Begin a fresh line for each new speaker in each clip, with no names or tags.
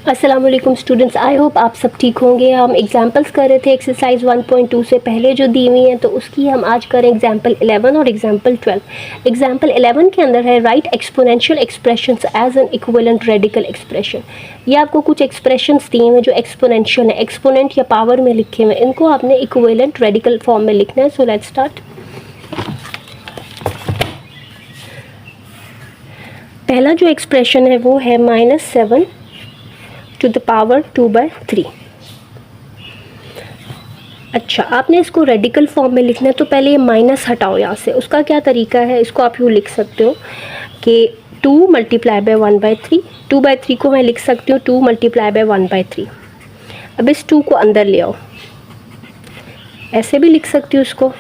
अस्सलाम वालेकुम students, I hope आप सब ठीक होंगे। हम एग्जांपल्स कर रहे थे एक्सरसाइज 1.2 से पहले जो दी हुई हैं, तो उसकी हम आज करें एग्जांपल 11 और एग्जांपल 12। एग्जांपल 11 के अंदर है right exponential expressions as an equivalent radical expression. ये आपको कुछ एक्सप्रेशंस दिए हैं जो एक्सपोनेंशियल है, एक्सपोनेंट या पावर में लिखे हुए, इनको आपने इक्विवेलेंट रेडिकल फॉर्म में लिखना है। So let's start. पहला जो एक्सप्रेशन है वो है -7 टू द पावर 2/3। अच्छा, आपने इसको रेडिकल फॉर्म में लिखना है, तो पहले ये माइनस हटाओ यहाँ से। उसका क्या तरीका है, इसको आप यूँ लिख सकते हो कि 2 मल्टीप्लाई बाय 1/3। 2/3 को मैं लिख सकती हूँ 2 मल्टीप्लाई बाय 1/3। अब इस 2 को अंदर ले आओ, ऐसे भी लिख सकती हूँ इसको,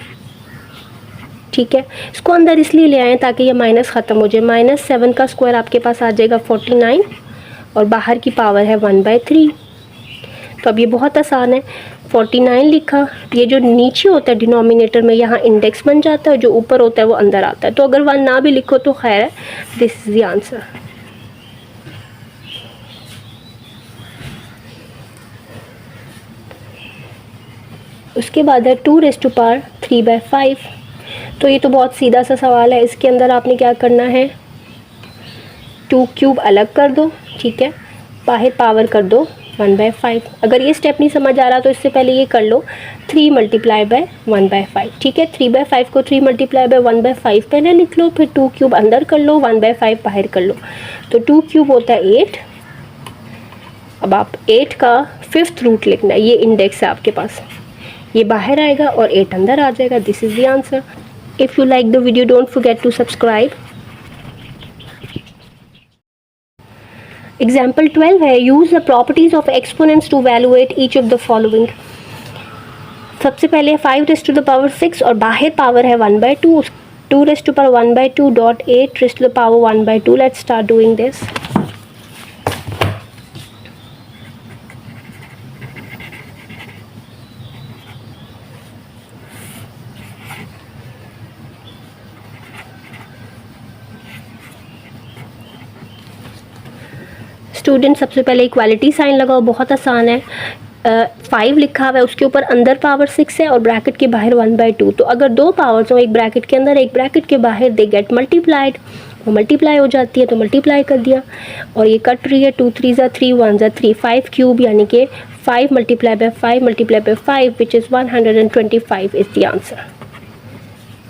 ठीक है। इसको अंदर इसलिए ले आए ताकि ये माइनस ख़त्म हो जाए। -7 का स्क्वायर आपके पास आ जाएगा 49 और बाहर की पावर है 1/3। तो अब ये बहुत आसान है, 49 लिखा, ये जो नीचे होता है डिनोमिनेटर में यहाँ इंडेक्स बन जाता है, जो ऊपर होता है वो अंदर आता है। तो अगर 1 ना भी लिखो तो खैर है, दिस इज़ द आंसर। उसके बाद है 2 3/5। तो ये तो बहुत सीधा सा सवाल है। इसके अंदर आपने क्या करना है, 2 क्यूब अलग कर दो, ठीक है, बाहर पावर कर दो 1/5। अगर ये स्टेप नहीं समझ आ रहा तो इससे पहले ये कर लो 3 मल्टीप्लाई बाय 1/5, ठीक है। 3/5 को 3 मल्टीप्लाई बाय 1/5 पहले लिख लो, फिर 2 क्यूब अंदर कर लो, 1/5 बाहर कर लो। तो 2 क्यूब होता है 8। अब आप 8 का 5th रूट लिखना है, ये इंडेक्स है आपके पास, ये बाहर आएगा और 8 अंदर आ जाएगा। This is the answer. If you like the video don't forget to subscribe. Example 12 है use the properties of exponents to evaluate each of the following. सबसे पहले 5 और बाहर पावर है 1/2। 2 dot 8 1/2। Let's start doing this. Student सबसे पहले equality sign लगाओ, बहुत आसान है। 5 लिखा हुआ है, उसके ऊपर अंदर पावर 6 है और ब्रैकेट के बाहर 1/2। तो अगर दो पावर्स हो, एक ब्रैकेट के अंदर एक ब्रैकेट के बाहर, दे गेट मल्टीप्लाइड, वो मल्टीप्लाई हो जाती है, तो मल्टीप्लाई कर दिया। और ये कट रही है, 2 3 ज़ा 3 1 ज़ा 3, 5 क्यूब यानी कि 5 multiply by 5 multiply by 5 which is 125 is the answer,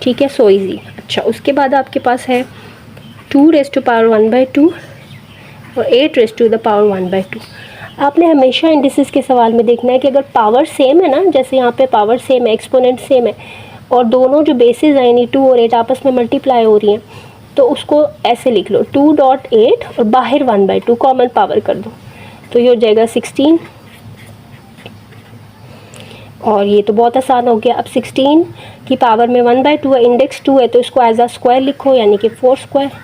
ठीक है। So easy. अच्छा, उसके बाद आपके पास है 2 1/2 और 8 1/2। आपने हमेशा इंडिसेस के सवाल में देखना है कि अगर पावर सेम है ना, जैसे यहाँ पे पावर सेम है, एक्सपोनेंट सेम है, और दोनों जो बेसिस हैं यानी 2 और 8 आपस में मल्टीप्लाई हो रही हैं, तो उसको ऐसे लिख लो 2.8 और बाहर 1/2 कॉमन पावर कर दो, तो ये हो जाएगा 16। और ये तो बहुत आसान हो गया। अब 16 की पावर में 1/2 है, इंडेक्स 2 है, तो इसको एज अ स्क्वायर लिखो यानी कि 4 स्क्वायर।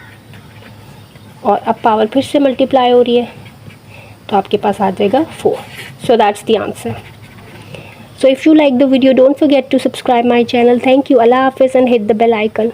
और अब पावर फिर से मल्टीप्लाई हो रही है, तो आपके पास आ जाएगा 4। So that's the answer. So if you like the video don't forget to subscribe my channel. Thank you. अल्लाह हाफिज़ and hit the bell icon.